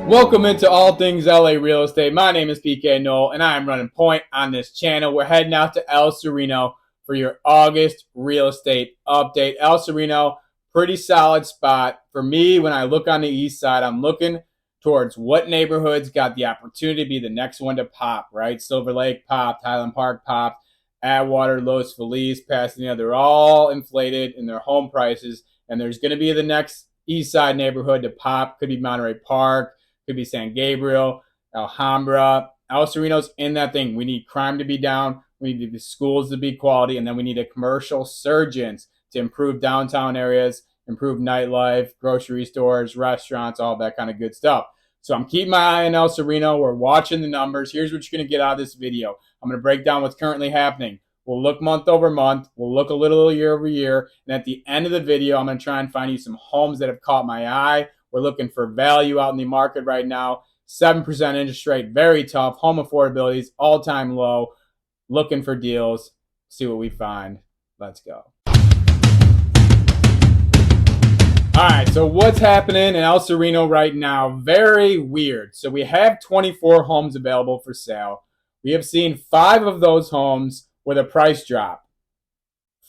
Welcome into All Things LA Real Estate. My name is PK Knoll, and I am running point on this channel. We're heading out to El Sereno for your August real estate update. El Sereno, pretty solid spot. For me, when I look on the east side, I'm looking towards what neighborhoods got the opportunity to be the next one to pop, right? Silver Lake popped, Highland Park popped, Atwater, Los Feliz, Pasadena. They're all inflated in their home prices, and there's going to be the next east side neighborhood to pop. Could be Monterey Park. Could be San Gabriel, Alhambra. El Sereno's in that thing. We need crime to be down. We need the schools to be quality. And then we need a commercial surgeons to improve downtown areas, improve nightlife, grocery stores, restaurants, all that kind of good stuff. So I'm keeping my eye on El Sereno. We're watching the numbers. Here's what you're going to get out of this video. I'm going to break down what's currently happening. We'll look month over month. We'll look a little year over year. And at the end of the video, I'm going to try and find you some homes that have caught my eye. We're looking for value out in the market right now. 7% interest rate, very tough. Home affordability is all-time low. Looking for deals. See what we find. Let's go. All right, so what's happening in El Sereno right now? Very weird. So we have 24 homes available for sale. We have seen 5 of those homes with a price drop.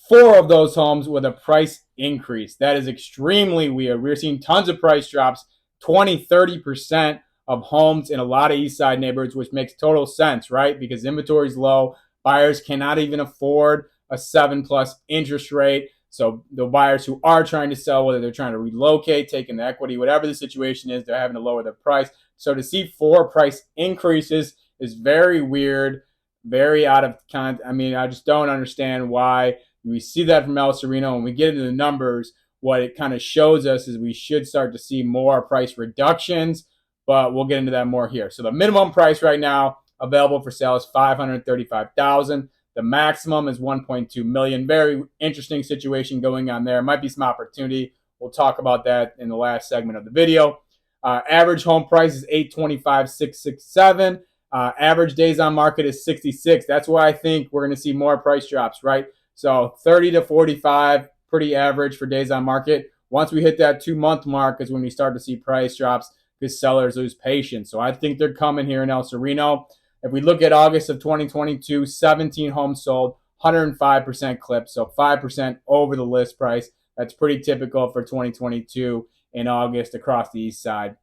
4 of those homes with a price increase. That is extremely weird. We're seeing tons of price drops, 20-30% of homes in a lot of east side neighborhoods, which makes total sense, right? Because inventory is low. Buyers cannot even afford a 7+ interest rate. So the buyers who are trying to sell, whether they're trying to relocate, taking the equity, whatever the situation is, they're having to lower their price. So to see 4 price increases is very weird, very out of context. I mean, I just don't understand why. We see that from El Sereno. When we get into the numbers, what it kind of shows us is we should start to see more price reductions, but we'll get into that more here. So the minimum price right now available for sale is $535,000. The maximum is $1.2 million. Very interesting situation going on there. Might be some opportunity. We'll talk about that in the last segment of the video. Average home price is $825,667. Average days on market is 66. That's why I think we're going to see more price drops, right? So 30 to 45, pretty average for days on market. Once we hit that 2-month mark is when we start to see price drops because sellers lose patience. So I think they're coming here in El Sereno. If we look at August of 2022, 17 homes sold, 105% clip, so 5% over the list price. That's pretty typical for 2022 in August across the east side.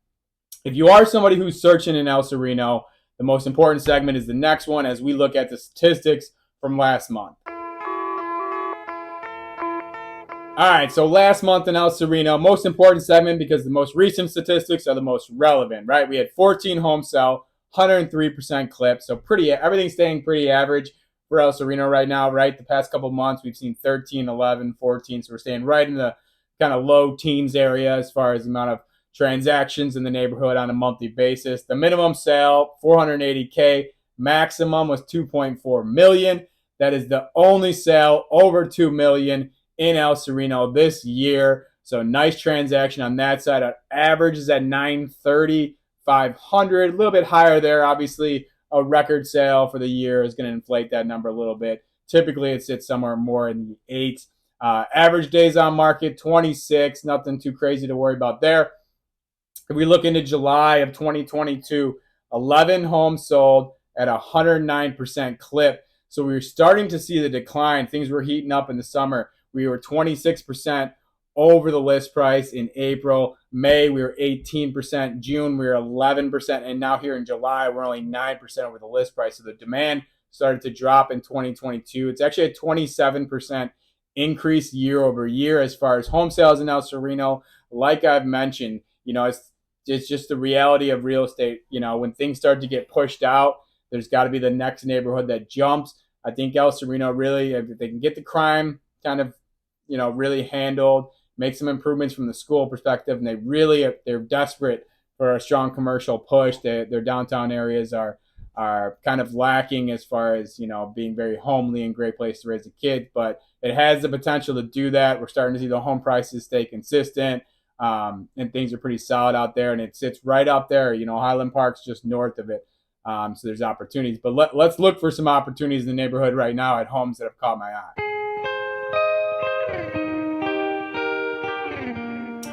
If you are somebody who's searching in El Sereno, the most important segment is the next one as we look at the statistics from last month. All right, so last month in El Sereno, most important segment because the most recent statistics are the most relevant, right? We had 14 homes sell, 103% clip, so everything's staying pretty average for El Sereno right now, right? The past couple months, we've seen 13, 11, 14, so we're staying right in the kind of low teens area as far as the amount of transactions in the neighborhood on a monthly basis. The minimum sale, $480K, maximum was $2.4 million. That is the only sale over $2 million in El Sereno this year. So nice transaction on that side. Our average is at $930,500, a little bit higher there. Obviously, a record sale for the year is going to inflate that number a little bit. Typically, it sits somewhere more in the 8s. Average days on market, 26. Nothing too crazy to worry about there. If we look into July of 2022, 11 homes sold at 109% clip. So we were starting to see the decline. Things were heating up in the summer. We were 26% over the list price in April. May, we were 18%. June, we were 11%. And now here in July, we're only 9% over the list price. So the demand started to drop in 2022. It's actually a 27% increase year over year as far as home sales in El Sereno. Like I've mentioned, it's just the reality of real estate. When things start to get pushed out, there's got to be the next neighborhood that jumps. I think El Sereno really, if they can get the crime kind of, really handled, make some improvements from the school perspective, and they're desperate for a strong commercial push. Their downtown areas are kind of lacking as far as, being very homely and great place to raise a kid, but it has the potential to do that. We're starting to see the home prices stay consistent, and things are pretty solid out there, and it sits right up there. Highland Park's just north of it. So there's opportunities, but let's look for some opportunities in the neighborhood right now at homes that have caught my eye.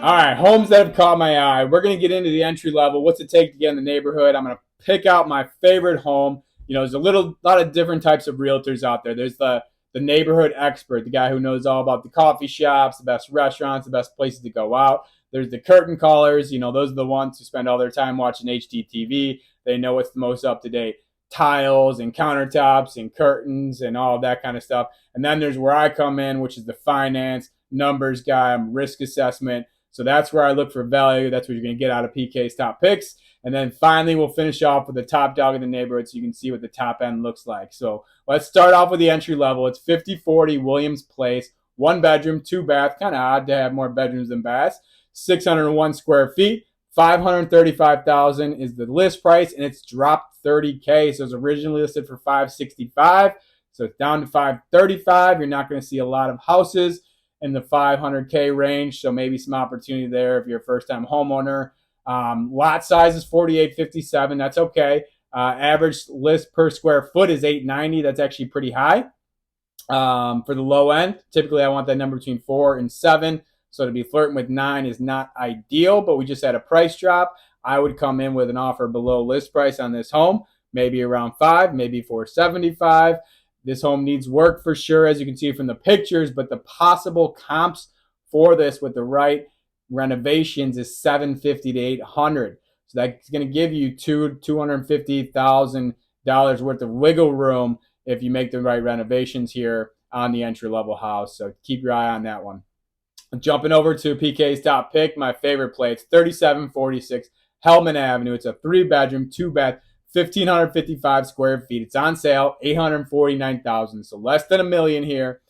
All right, homes that have caught my eye. We're going to get into the entry level. What's it take to get in the neighborhood? I'm going to pick out my favorite home. There's a lot of different types of realtors out there. There's the neighborhood expert, the guy who knows all about the coffee shops, the best restaurants, the best places to go out. There's the curtain callers. Those are the ones who spend all their time watching HGTV. They know what's the most up to date tiles and countertops and curtains and all of that kind of stuff. And then there's where I come in, which is the finance, numbers guy, risk assessment. So that's where I look for value. That's what you're going to get out of PK's top picks. And then finally, we'll finish off with the top dog in the neighborhood so you can see what the top end looks like. So let's start off with the entry level. It's 5040 Williams Place, 1 bedroom, 2 bath. Kind of odd to have more bedrooms than baths. 601 square feet. $535,000 is the list price, and it's dropped $30K. So it was originally listed for $565,000. So it's down to $535,000. You're not going to see a lot of houses in the $500K range, so maybe some opportunity there if you're a first-time homeowner. Lot size is 4857. That's okay. Average list per square foot is 890. That's actually pretty high for the low end. Typically, I want that number between 4 and 7. So to be flirting with 9 is not ideal, but we just had a price drop. I would come in with an offer below list price on this home, maybe around 5, maybe 475. This home needs work for sure, as you can see from the pictures, but the possible comps for this with the right renovations is $750 to $800. So that's going to give you $250,000 worth of wiggle room if you make the right renovations here on the entry-level house. So keep your eye on that one. Jumping over to PK's top pick, my favorite play. It's 3746 Hellman Avenue. It's a 3-bedroom, 2-bath, 1,555 square feet. It's on sale, $849,000. So less than $1 million here.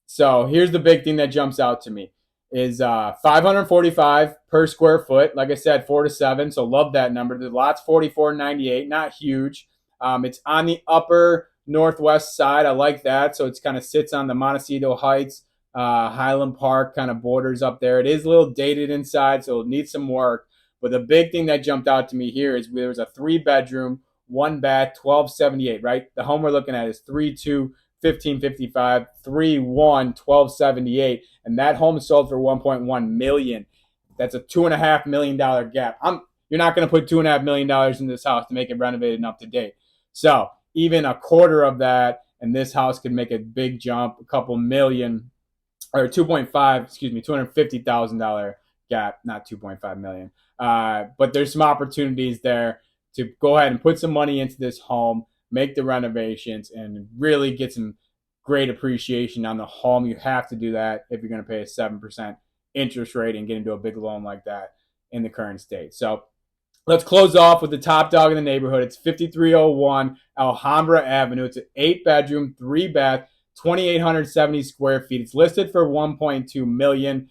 So here's the big thing that jumps out to me is $545 per square foot. Like I said, 4 to 7. So love that number. The lot's $44.98, not huge. It's on the upper northwest side. I like that. So it's kind of sits on the Montecito Heights, Highland Park kind of borders up there. It is a little dated inside, so it needs some work. But the big thing that jumped out to me here is there was a 3-bedroom, 1 bath, 1278, right? The home we're looking at is 3-2, 1555, 3-1, 1278, and that home sold for $1.1 million. That's a $2.5 million gap. You're not going to put $2.5 million in this house to make it renovated and up to date. So even a quarter of that, and this house could make a big jump, a couple million, or $250,000 gap, not $2.5 million. But there's some opportunities there to go ahead and put some money into this home, make the renovations, and really get some great appreciation on the home. You have to do that if you're going to pay a 7% interest rate and get into a big loan like that in the current state. So let's close off with the top dog in the neighborhood. It's 5301 Alhambra Avenue. It's an 8-bedroom, 3-bath, 2,870 square feet. It's listed for $1.2 million.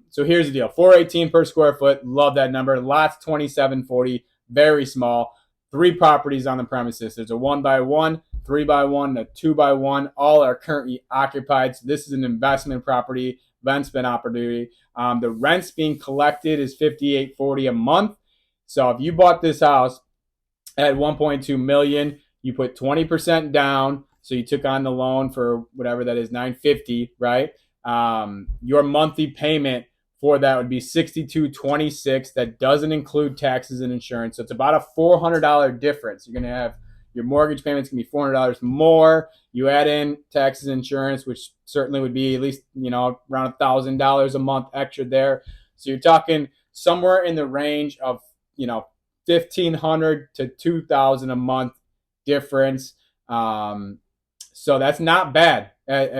So here's the deal. $418 per square foot. Love that number. Lots 2740. Very small. 3 properties on the premises. There's a 1x1, 3x1, a 2x1. All are currently occupied. So this is an investment property, investment opportunity. The rents being collected is $58.40 a month. So if you bought this house at $1.2 million, you put 20% down. So you took on the loan for whatever that is, $950, right? Your monthly payment for that would be $62.26. That doesn't include taxes and insurance. So it's about a $400 difference. You're going to have your mortgage payments can be $400 more. You add in taxes and insurance, which certainly would be at least, around $1,000 a month extra there. So you're talking somewhere in the range of, $1,500 to $2,000 a month difference. So that's not bad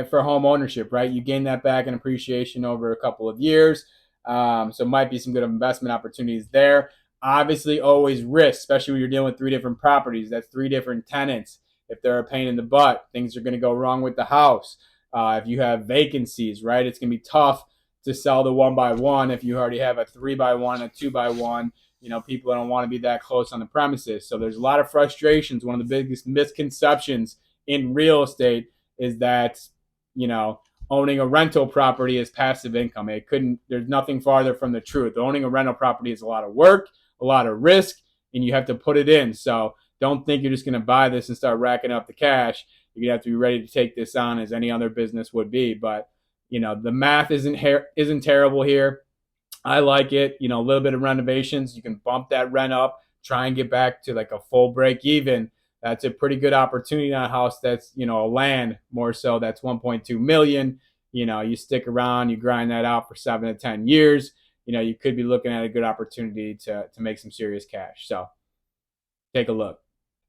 for home ownership, right? You gain that back in appreciation over a couple of years. So might be some good investment opportunities there. Obviously, always risk, especially when you're dealing with 3 different properties. That's 3 different tenants. If they're a pain in the butt, things are going to go wrong with the house. If you have vacancies, right, it's going to be tough to sell the 1x1 if you already have a 3x1, a 2x1. People don't want to be that close on the premises. So there's a lot of frustrations. One of the biggest misconceptions in real estate is that, owning a rental property is passive income. There's nothing farther from the truth. Owning a rental property is a lot of work, a lot of risk, and you have to put it in. So don't think you're just going to buy this and start racking up the cash. You're going to have to be ready to take this on as any other business would be. But, The math isn't terrible here. I like it. A little bit of renovations, you can bump that rent up, try and get back to like a full break even. That's a pretty good opportunity on a house that's, a land more so that's 1.2 million. You stick around, you grind that out for 7 to 10 years. You could be looking at a good opportunity to make some serious cash. So take a look.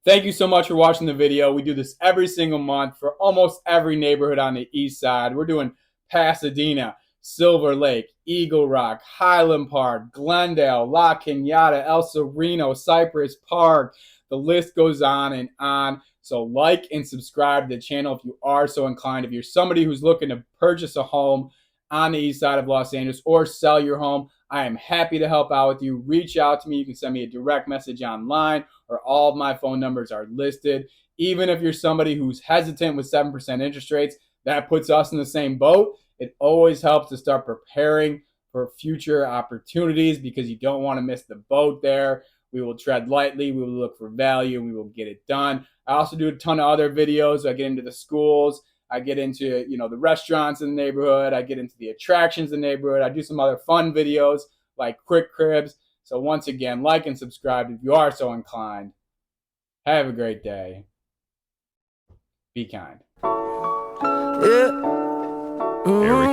Thank you so much for watching the video. We do this every single month for almost every neighborhood on the east side. We're doing Pasadena, Silver Lake, Eagle Rock, Highland Park, Glendale, La Cañada, El Sereno, Cypress Park. The list goes on and on. So like and subscribe to the channel if you are so inclined. If you're somebody who's looking to purchase a home on the east side of Los Angeles or sell your home, I am happy to help out with you. Reach out to me. You can send me a direct message online, or all of my phone numbers are listed. Even if you're somebody who's hesitant with 7% interest rates, that puts us in the same boat. It always helps to start preparing for future opportunities because you don't want to miss the boat there. We will tread lightly. We will look for value. And we will get it done. I also do a ton of other videos. I get into the schools. I get into, the restaurants in the neighborhood. I get into the attractions in the neighborhood. I do some other fun videos like quick cribs. So once again, like and subscribe if you are so inclined. Have a great day. Be kind. Yeah.